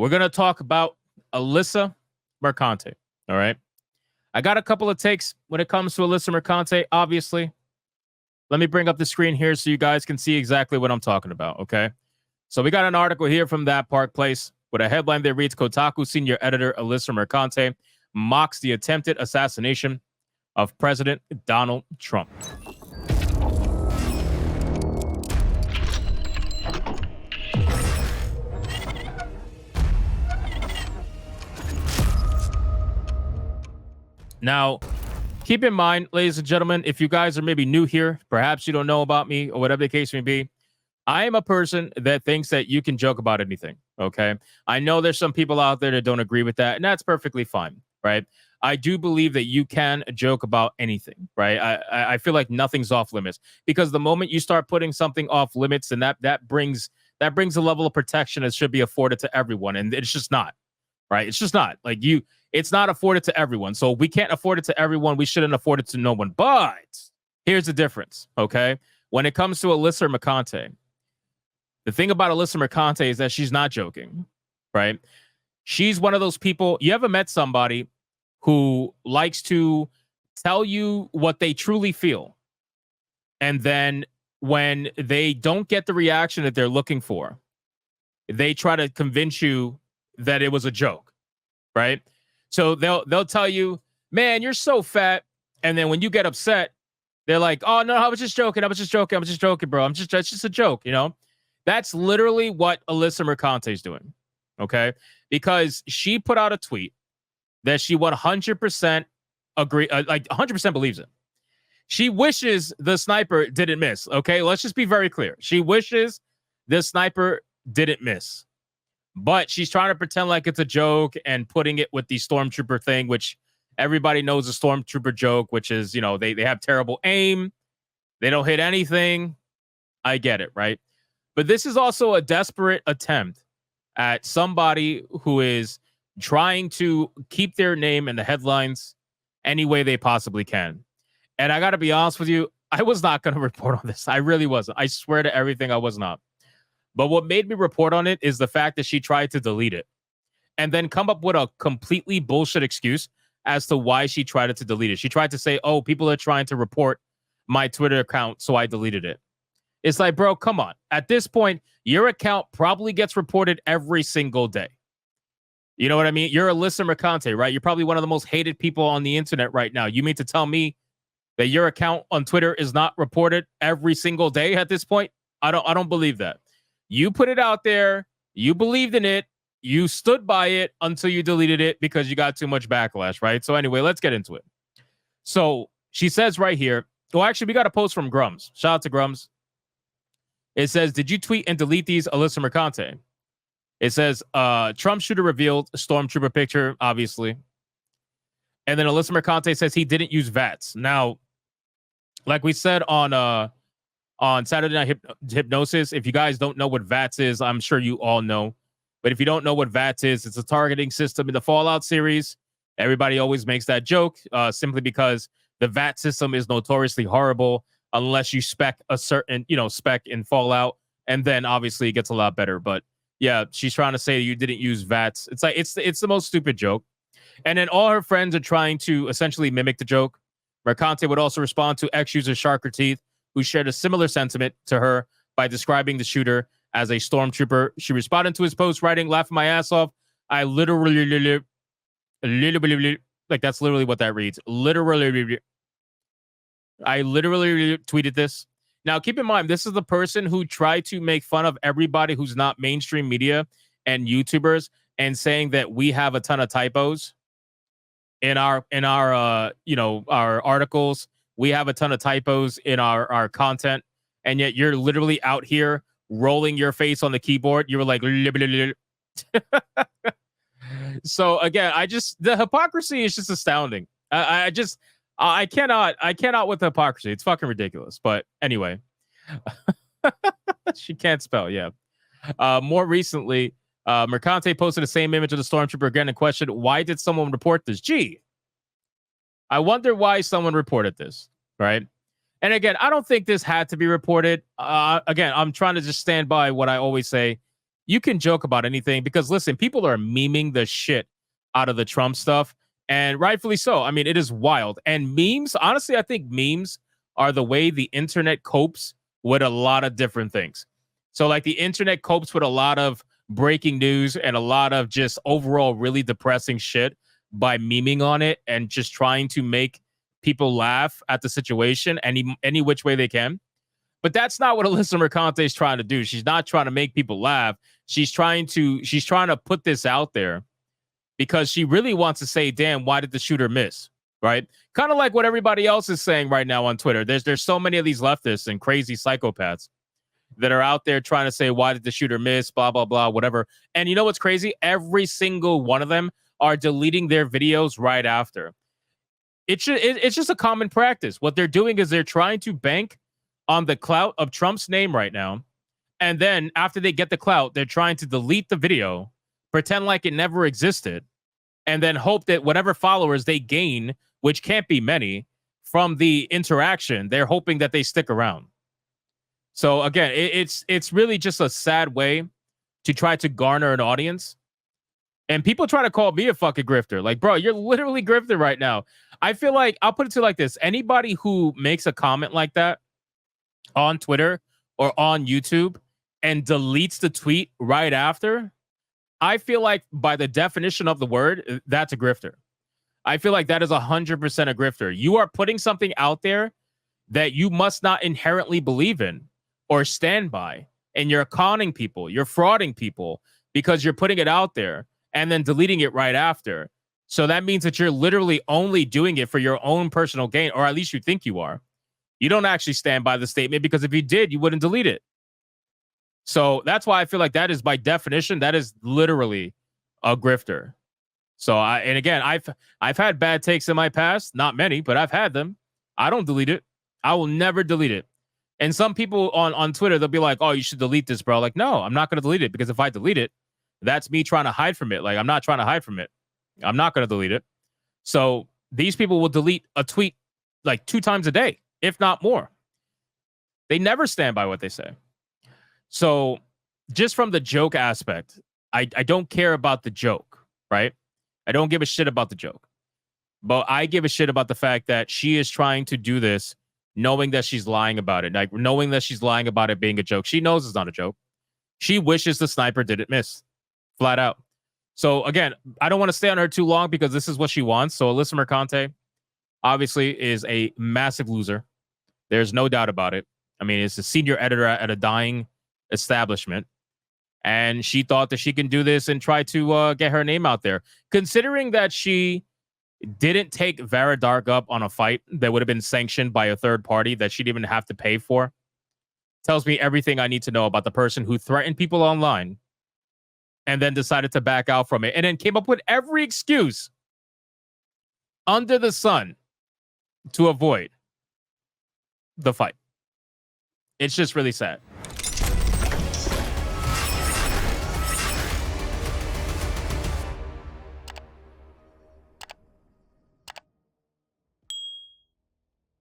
We're going to talk about Alyssa Mercante. All right. I got a couple of takes when it comes to Alyssa Mercante, obviously. Let me bring up the screen here so you guys can see exactly what I'm talking about. Okay. So we got an article here from That Park Place with a headline that reads, Kotaku senior editor Alyssa Mercante mocks the attempted assassination of President Donald Trump. Now, keep in mind, ladies and gentlemen, if you guys are maybe new here, perhaps you don't know about me or whatever the case may be, I am a person that thinks that you can joke about anything, okay? I know there's some people out there that don't agree with that, and that's perfectly fine, right? I do believe that you can joke about anything, right? I feel like nothing's off limits, because the moment you start putting something off limits, then that brings a level of protection that should be afforded to everyone, and it's just not, right? It's just not. Like it's not afforded to everyone. So we can't afford it to everyone. We shouldn't afford it to no one. But here's the difference, okay? When it comes to Alyssa Mercante, the thing about Alyssa Mercante is that she's not joking, right? She's one of those people. You ever met somebody who likes to tell you what they truly feel, and then when they don't get the reaction that they're looking for, they try to convince you that it was a joke, right? So they'll tell you, man, you're so fat. And then when you get upset, they're like, oh, no, I was just joking, bro. It's just a joke, you know? That's literally what Alyssa Mercante is doing, okay? Because she put out a tweet that she 100% agree, like 100% believes in. She wishes the sniper didn't miss, okay? Let's just be very clear. She wishes the sniper didn't miss. But she's trying to pretend like it's a joke and putting it with the stormtrooper thing, which everybody knows a stormtrooper joke, which is, you know, they have terrible aim. They don't hit anything. I get it, right? But this is also a desperate attempt at somebody who is trying to keep their name in the headlines any way they possibly can. And I got to be honest with you, I was not going to report on this. I really wasn't. I swear to everything, I was not. But what made me report on it is the fact that she tried to delete it and then come up with a completely bullshit excuse as to why she tried to delete it. She tried to say, oh, people are trying to report my Twitter account, so I deleted it. It's like, bro, come on. At this point, your account probably gets reported every single day. You know what I mean? You're Alyssa Mercante, right? You're probably one of the most hated people on the internet right now. You mean to tell me that your account on Twitter is not reported every single day at this point? I don't believe that. You put it out there. You believed in it. You stood by it until you deleted it because you got too much backlash, right? So anyway, let's get into it. So she says right here, well, actually, we got a post from Grums. Shout out to Grums. It says, did you tweet and delete these, Alyssa Mercante? It says, Trump shooter revealed, stormtrooper picture, obviously. And then Alyssa Mercante says he didn't use VATS. Now, like we said on Saturday Night Hypnosis, if you guys don't know what VATS is, I'm sure you all know. But if you don't know what VATS is, it's a targeting system in the Fallout series. Everybody always makes that joke simply because the VAT system is notoriously horrible unless you spec a certain, spec in Fallout. And then obviously it gets a lot better. But yeah, she's trying to say you didn't use VATS. It's like, it's the most stupid joke. And then all her friends are trying to essentially mimic the joke. Mercante would also respond to ex-user Sharker Teeth, who shared a similar sentiment to her by describing the shooter as a stormtrooper. She responded to his post, writing, laughing my ass off. I literally, like that's literally what that reads. I literally tweeted this. Now, keep in mind, this is the person who tried to make fun of everybody who's not mainstream media and YouTubers and saying that we have a ton of typos in our our articles. We have a ton of typos in our content, and yet you're literally out here rolling your face on the keyboard. You were like, so again, the hypocrisy is just astounding. I cannot with the hypocrisy. It's fucking ridiculous. But anyway, she can't spell. Yeah. More recently, Mercante posted the same image of the stormtrooper again and questioned, why did someone report this? Gee, I wonder why someone reported this, right? And again, I don't think this had to be reported. Again, I'm trying to just stand by what I always say. you can joke about anything because listen, people are memeing the shit out of the Trump stuff, and rightfully so. I mean, it is wild. And memes, honestly, I think memes are the way the internet copes with a lot of different things. So like the internet copes with a lot of breaking news and a lot of just overall really depressing shit by memeing on it and just trying to make people laugh at the situation any which way they can. But that's not what Alyssa Mercante is trying to do. She's not trying to make people laugh. She's trying to put this out there because she really wants to say, damn, why did the shooter miss? Right? Kind of like what everybody else is saying right now on Twitter. There's so many of these leftists and crazy psychopaths that are out there trying to say, why did the shooter miss? Blah, blah, blah, whatever. And you know what's crazy? Every single one of them are deleting their videos right after. It's just a common practice. What they're doing is they're trying to bank on the clout of Trump's name right now. And then after they get the clout, they're trying to delete the video, pretend like it never existed, and then hope that whatever followers they gain, which can't be many, from the interaction, they're hoping that they stick around. So again, it's really just a sad way to try to garner an audience. And people try to call me a fucking grifter. Like, bro, you're literally grifting right now. I feel like, I'll put it to you like this. Anybody who makes a comment like that on Twitter or on YouTube and deletes the tweet right after, I feel like by the definition of the word, that's a grifter. I feel like that is 100% a grifter. You are putting something out there that you must not inherently believe in or stand by. And you're conning people. You're frauding people because you're putting it out there and then deleting it right after. So that means that you're literally only doing it for your own personal gain, or at least you think you are. You don't actually stand by the statement because if you did, you wouldn't delete it. So that's why I feel like that is, by definition, that is literally a grifter. So I've had bad takes in my past, not many, but I've had them. I don't delete it. I will never delete it. And some people on Twitter, they'll be like, oh, you should delete this, bro. Like, no, I'm not going to delete it because if I delete it, that's me trying to hide from it. Like, I'm not trying to hide from it. I'm not going to delete it. So these people will delete a tweet like 2 times a day, if not more. They never stand by what they say. So just from the joke aspect, I don't care about the joke, right? I don't give a shit about the joke. But I give a shit about the fact that she is trying to do this knowing that she's lying about it. Like, knowing that she's lying about it being a joke. She knows it's not a joke. She wishes the sniper didn't miss. Flat out. So again, I don't want to stay on her too long because this is what she wants. So Alyssa Mercante obviously is a massive loser. There's no doubt about it. I mean, it's a senior editor at a dying establishment. And she thought that she can do this and try to get her name out there. Considering that she didn't take Vera Dark up on a fight that would have been sanctioned by a third party that she didn't even have to pay for, tells me everything I need to know about the person who threatened people online and then decided to back out from it and then came up with every excuse under the sun to avoid the fight. It's just really sad.